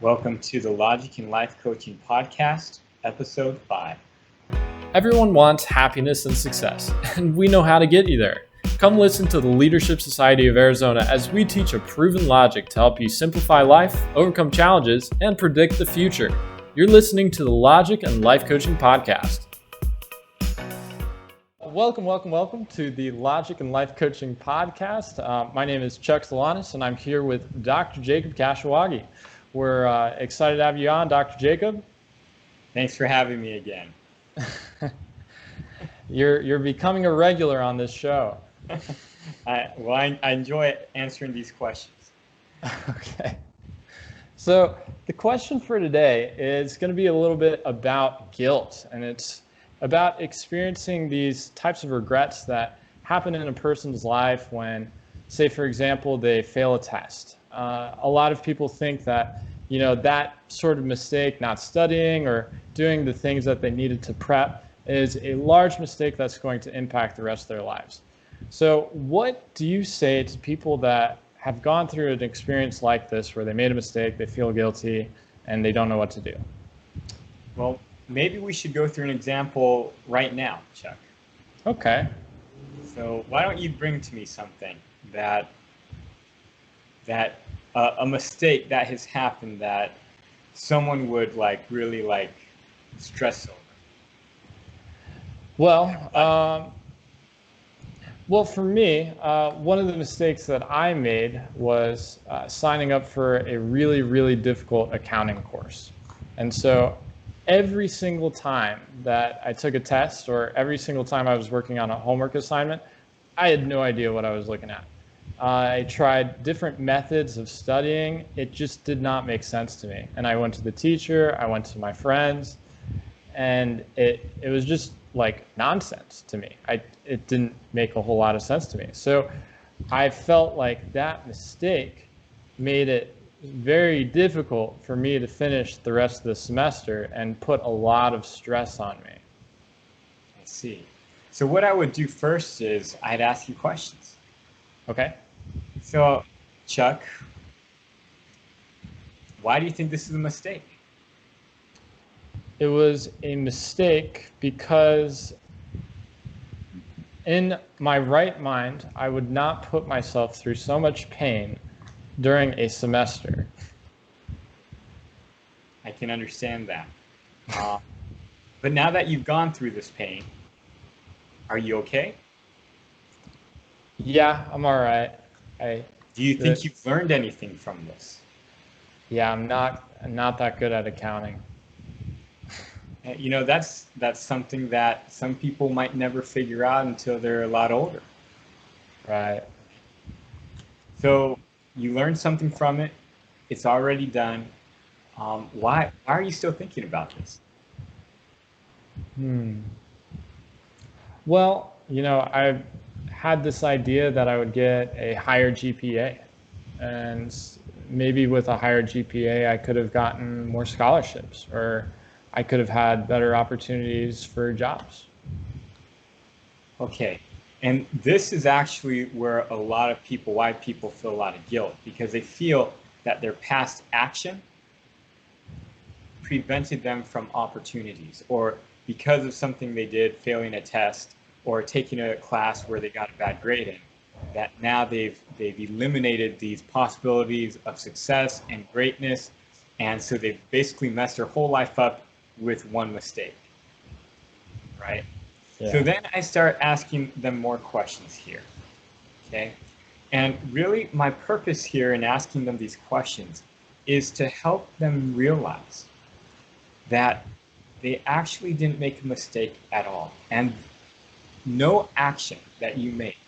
Welcome to the Logic in Life Coaching Podcast, Episode 5. Everyone wants happiness and success, and we know how to get you there. Come listen to the Leadership Society of Arizona as we teach a proven logic to help you simplify life, overcome challenges, and predict the future. You're listening to the Logic and Life Coaching Podcast. Welcome to the Logic and Life Coaching Podcast. My name is Chuck Solanas, and I'm here with Dr. Jacob Kashiwagi. We're excited to have you on, Dr. Jacob. Thanks for having me again. You're becoming a regular on this show. I enjoy answering these questions. Okay. So the question for today is going to be a little bit about guilt, and it's about experiencing these types of regrets that happen in a person's life when, say, for example, they fail a test. A lot of people think that, that sort of mistake, not studying or doing the things that they needed to prep, is a large mistake that's going to impact the rest of their lives. So what do you say to people that have gone through an experience like this where they made a mistake, they feel guilty, and they don't know what to do? Well, maybe we should go through an example right now, Chuck. Okay. So why don't you bring to me something that a mistake that has happened that someone would really stress over? Well, for me, one of the mistakes that I made was signing up for a really, really difficult accounting course. And so every single time that I took a test or every single time I was working on a homework assignment, I had no idea what I was looking at. I tried different methods of studying. It just did not make sense to me. And I went to the teacher, I went to my friends, and it was just like nonsense to me. It didn't make a whole lot of sense to me. So I felt like that mistake made it very difficult for me to finish the rest of the semester and put a lot of stress on me. I see. So what I would do first is I'd ask you questions. Okay. So, Chuck, why do you think this is a mistake? It was a mistake because in my right mind, I would not put myself through so much pain during a semester. I can understand that. But now that you've gone through this pain, are you okay? Yeah, I'm all right. Do you think you've learned anything from this? Yeah, I'm not that good at accounting. That's something that some people might never figure out until they're a lot older. Right. So you learned something from it. It's already done. Why are you still thinking about this? Well, I've had this idea that I would get a higher GPA, and maybe with a higher GPA, I could have gotten more scholarships, or I could have had better opportunities for jobs. Okay. And this is actually where why people feel a lot of guilt, because they feel that their past action prevented them from opportunities, or because of something they did, failing a test or taking a class where they got a bad grade in, that now they've eliminated these possibilities of success and greatness, and so they've basically messed their whole life up with one mistake, right? Yeah. So then I start asking them more questions here, okay? And really my purpose here in asking them these questions is to help them realize that they actually didn't make a mistake at all. And no action that you make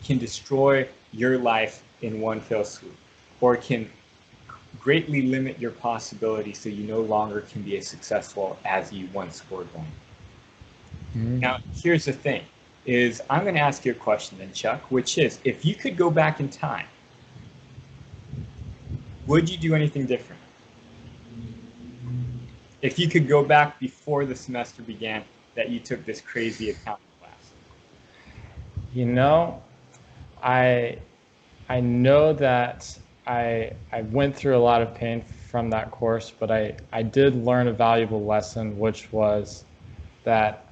can destroy your life in one fell swoop, or can greatly limit your possibilities so you no longer can be as successful as you once were going. Now, here's the thing, is I'm going to ask you a question then, Chuck, which is, if you could go back in time, would you do anything different? If you could go back before the semester began that you took this crazy accounting class. I know that I went through a lot of pain from that course, but I did learn a valuable lesson, which was that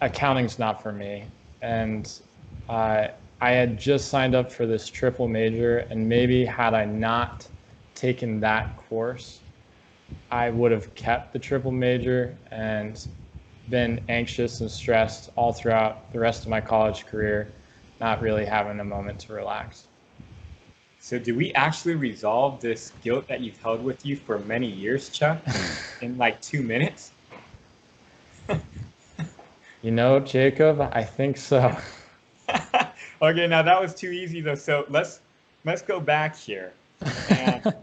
accounting's not for me. And I had just signed up for this triple major, and maybe had I not taken that course, I would have kept the triple major and been anxious and stressed all throughout the rest of my college career, not really having a moment to relax. So do we actually resolve this guilt that you've held with you for many years, Chuck, in like 2 minutes? You know, Jacob, I think so. Okay, now that was too easy though. So let's go back here. And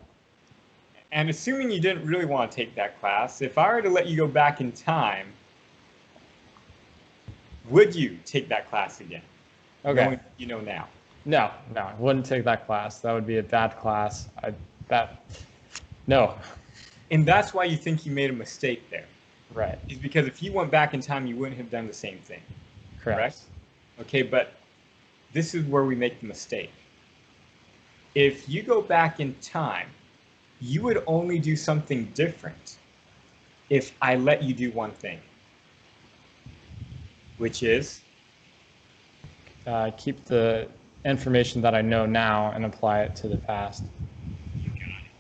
and assuming you didn't really want to take that class, if I were to let you go back in time, would you take that class again? Okay. Knowing what you know now. No, I wouldn't take that class. That would be a bad class. No. And that's why you think you made a mistake there. Right. Is because if you went back in time, you wouldn't have done the same thing. Correct? Okay, but this is where we make the mistake. If you go back in time, you would only do something different if I let you do one thing, which is Keep the information that I know now and apply it to the past. you got it.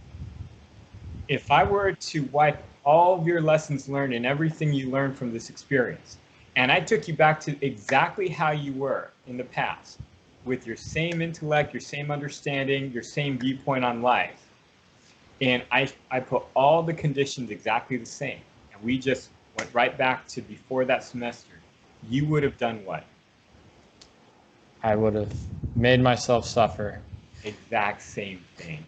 If I were to wipe all of your lessons learned and everything you learned from this experience, and I took you back to exactly how you were in the past, with your same intellect, your same understanding, your same viewpoint on life, and I put all the conditions exactly the same, and we just went right back to before that semester, you would have done what? I would have made myself suffer. Exact same thing,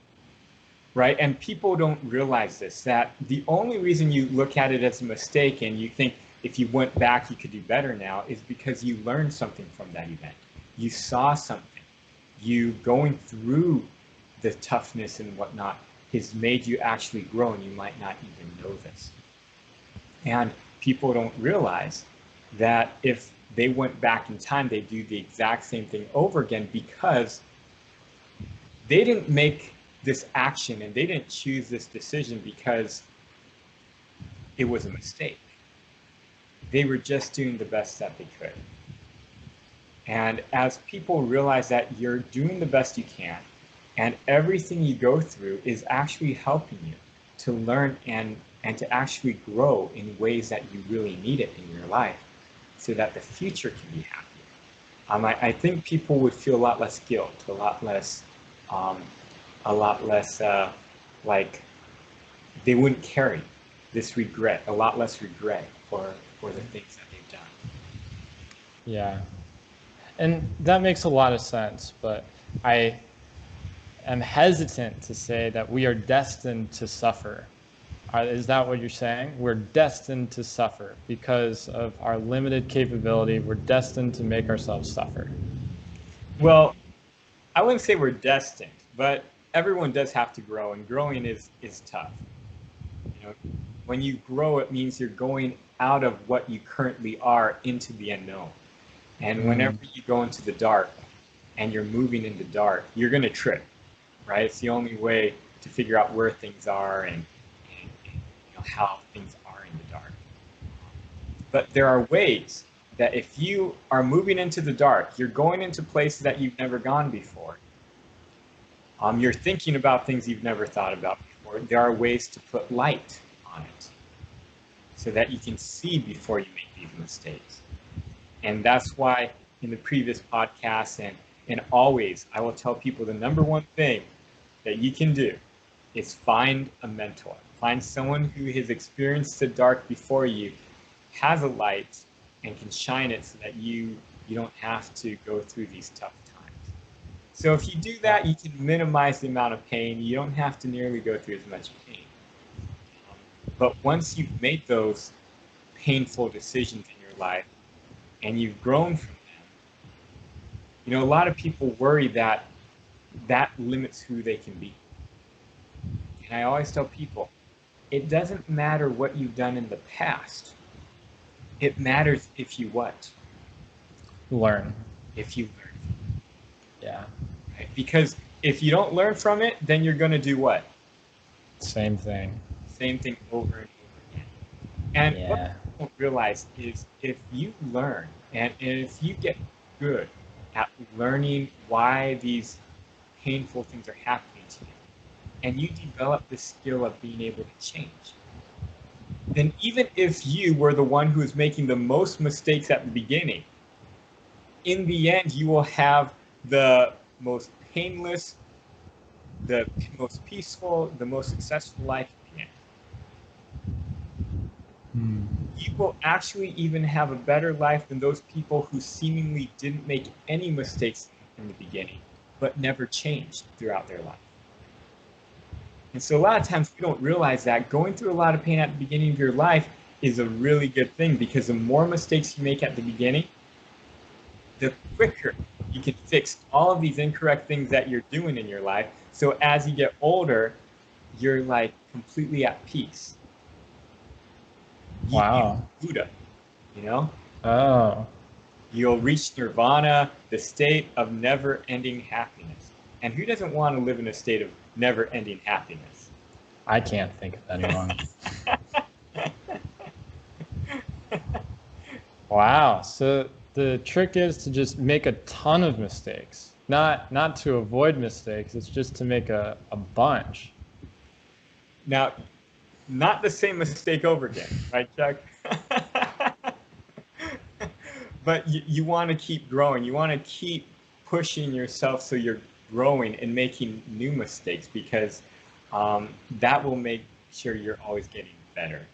right? And people don't realize this, that the only reason you look at it as a mistake and you think if you went back you could do better now is because you learned something from that event. You saw something. You going through the toughness and whatnot has made you actually grow, and you might not even know this. And people don't realize that if they went back in time, they do the exact same thing over again, because they didn't make this action and they didn't choose this decision because it was a mistake. They were just doing the best that they could. And as people realize that you're doing the best you can, and everything you go through is actually helping you to learn and to actually grow in ways that you really need it in your life, so that the future can be happier. I think people would feel a lot less guilt, a lot less like they wouldn't carry this regret, a lot less regret for the things that they've done. Yeah. And that makes a lot of sense, but I am hesitant to say that we are destined to suffer. Is that what you're saying? We're destined to suffer because of our limited capability. We're destined to make ourselves suffer. Well, I wouldn't say we're destined, but everyone does have to grow, and growing is tough. You know, when you grow, it means you're going out of what you currently are into the unknown. And whenever you go into the dark and you're moving in the dark, you're going to trip, right? It's the only way to figure out where things are and how things are in the dark. But there are ways that if you are moving into the dark, you're going into places that you've never gone before. You're thinking about things you've never thought about before. There are ways to put light on it so that you can see before you make these mistakes. And that's why in the previous podcasts and always, I will tell people the number one thing that you can do is find a mentor. Find someone who has experienced the dark before you, has a light, and can shine it so that you don't have to go through these tough times. So if you do that, you can minimize the amount of pain. You don't have to nearly go through as much pain. But once you've made those painful decisions in your life and you've grown from them, a lot of people worry that that limits who they can be. And I always tell people, it doesn't matter what you've done in the past. It matters if you what? Learn. If you learn. Yeah. Right? Because if you don't learn from it, then you're going to do what? Same thing. Same thing over and over again. And what Yeah. people don't realize is if you learn and if you get good at learning why these painful things are happening to you, and you develop the skill of being able to change, then even if you were the one who is making the most mistakes at the beginning, in the end, you will have the most painless, the most peaceful, the most successful life at the end. You will actually even have a better life than those people who seemingly didn't make any mistakes in the beginning, but never changed throughout their life. And so a lot of times we don't realize that going through a lot of pain at the beginning of your life is a really good thing, because the more mistakes you make at the beginning, the quicker you can fix all of these incorrect things that you're doing in your life. So as you get older, you're like completely at peace. Wow. Buddha, you know? Oh, You'll reach nirvana, the state of never-ending happiness. And who doesn't want to live in a state of never-ending happiness? I can't think of anyone. Wow. So the trick is to just make a ton of mistakes. Not to avoid mistakes, it's just to make a bunch. Now, not the same mistake over again, right, Chuck? But you want to keep growing. You want to keep pushing yourself so you're growing and making new mistakes, because that will make sure you're always getting better.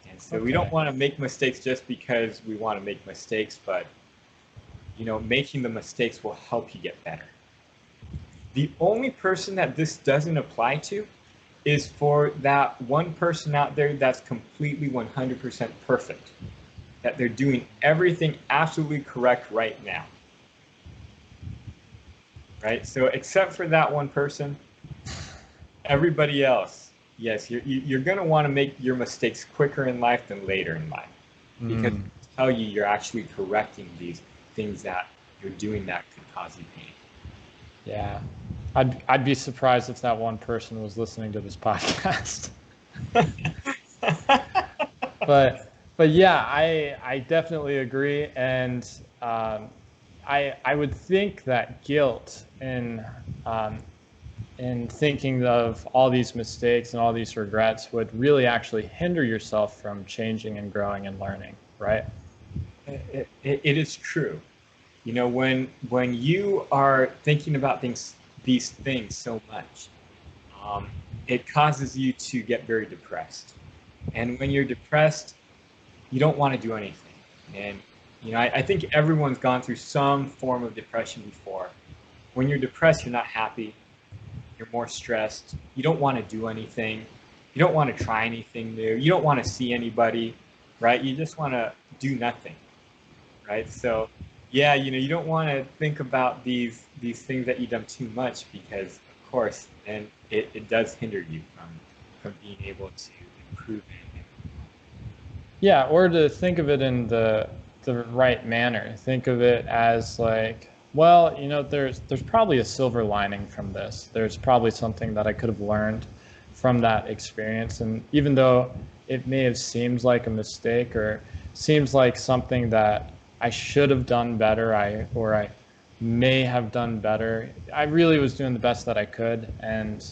And so we don't want to make mistakes just because we want to make mistakes, but making the mistakes will help you get better. The only person that this doesn't apply to is for that one person out there that's completely 100% perfect, that they're doing everything absolutely correct right now. Right? So except for that one person, everybody else, yes, you're going to want to make your mistakes quicker in life than later in life, because it'll tell you you're actually correcting these things that you're doing that could cause you pain. Yeah. I'd be surprised if that one person was listening to this podcast. But yeah, I definitely agree, and I would think that guilt in thinking of all these mistakes and all these regrets would really actually hinder yourself from changing and growing and learning, right? It is true. When you are thinking about these things so much, it causes you to get very depressed. And when you're depressed, you don't want to do anything. And I think everyone's gone through some form of depression before. When you're depressed, you're not happy. You're more stressed. You don't want to do anything. You don't want to try anything new. You don't want to see anybody, right? You just want to do nothing, right? So yeah, you don't want to think about these things that you've done too much, because of course then it does hinder you from being able to improve it. Yeah, or to think of it in the right manner. Think of it as like, well, there's probably a silver lining from this. There's probably something that I could have learned from that experience. And even though it may have seemed like a mistake or seems like something that I should have done better, I may have done better, I really was doing the best that I could. And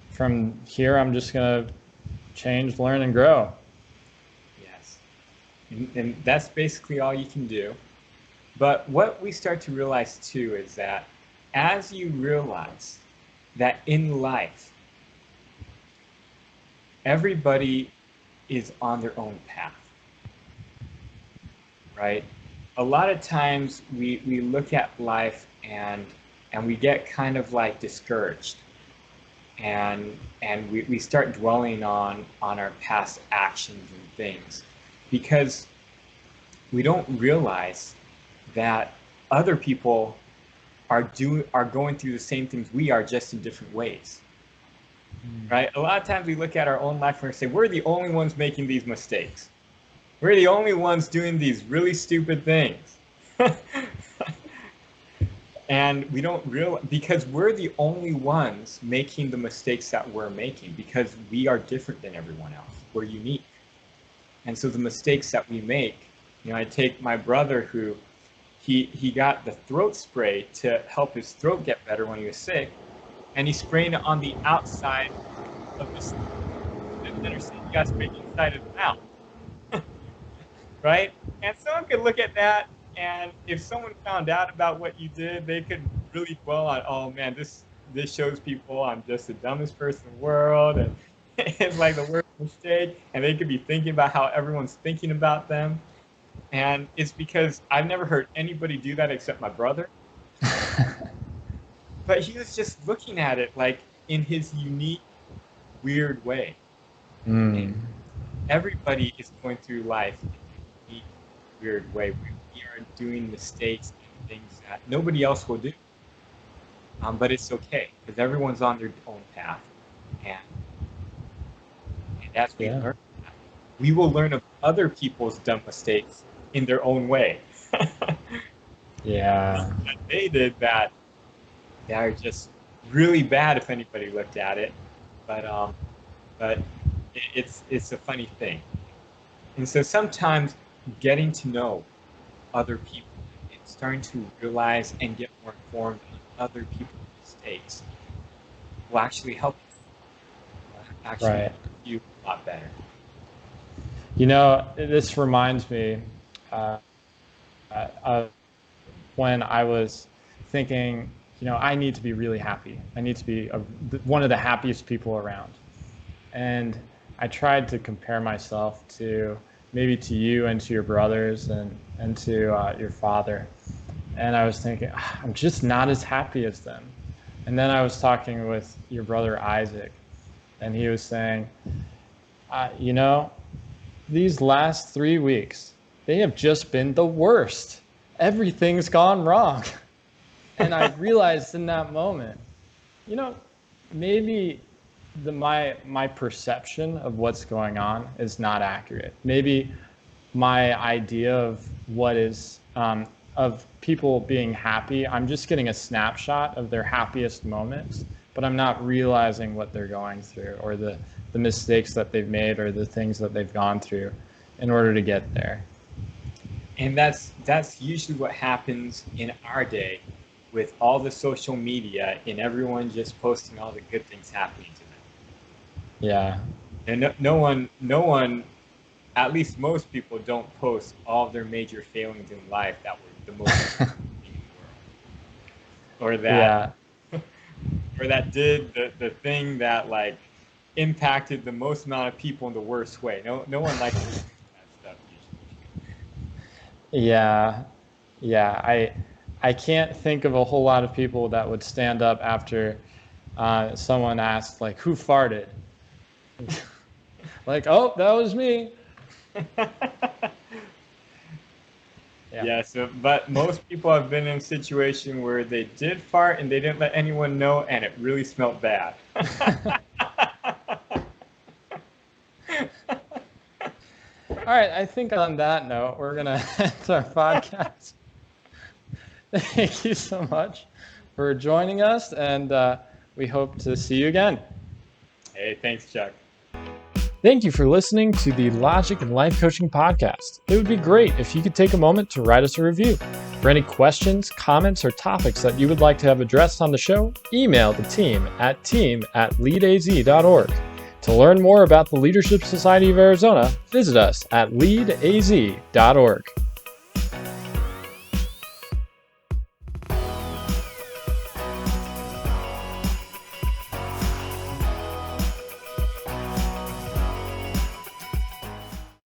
from here, I'm just going to change, learn, and grow. Yes. And that's basically all you can do. But what we start to realize too is that as you realize that in life, everybody is on their own path, right? A lot of times we look at life and we get kind of like discouraged, and we start dwelling on our past actions and things, because we don't realize that other people are going through the same things we are, just in different ways. Right? A lot of times we look at our own life and we say, we're the only ones making these mistakes. We're the only ones doing these really stupid things. And we don't realize, because we're the only ones making the mistakes that we're making, because we are different than everyone else. We're unique. And so the mistakes that we make, I take my brother who he got the throat spray to help his throat get better when he was sick, and he sprayed it on the outside of his, and then he got sprayed inside his mouth, right? And someone could look at that, and if someone found out about what you did, they could really dwell on, oh man, this shows people I'm just the dumbest person in the world, and it's like the worst mistake, and they could be thinking about how everyone's thinking about them. And it's because I've never heard anybody do that except my brother. But he was just looking at it like in his unique, weird way. And everybody is going through life in a unique, weird way. We are doing mistakes and things that nobody else will do. But it's okay, because everyone's on their own path. And as we learn, we will learn of other people's dumb mistakes in their own way. Yeah. That they did that are just really bad if anybody looked at it. But it's a funny thing. And so sometimes getting to know other people and starting to realize and get more informed on other people's mistakes will actually help you. Help you a lot better. This reminds me of when I was thinking, I need to be really happy. I need to be one of the happiest people around. And I tried to compare myself to maybe to you and to your brothers and to your father. And I was thinking, I'm just not as happy as them. And then I was talking with your brother Isaac, and he was saying, these last 3 weeks, they have just been the worst. Everything's gone wrong. And I realized in that moment, maybe my perception of what's going on is not accurate. Maybe my idea of what is, of people being happy, I'm just getting a snapshot of their happiest moments, but I'm not realizing what they're going through, or the mistakes that they've made, or the things that they've gone through in order to get there. And that's usually what happens in our day with all the social media and everyone just posting all the good things happening to them. Yeah. And no one, at least most people, don't post all of their major failings in life that were the most important thing in the world. Or that, or that did the thing that like impacted the most amount of people in the worst way. No one likes to do that stuff usually. Yeah. I can't think of a whole lot of people that would stand up after someone asked, like, who farted? Like, oh, that was me. Yeah. But most people have been in a situation where they did fart and they didn't let anyone know, and it really smelled bad. All right, I think on that note, we're going to end our podcast. Thank you so much for joining us, and we hope to see you again. Hey, thanks, Chuck. Thank you for listening to the Logic and Life Coaching Podcast. It would be great if you could take a moment to write us a review. For any questions, comments, or topics that you would like to have addressed on the show, email the team at leadaz.org. To learn more about the Leadership Society of Arizona, visit us at leadaz.org.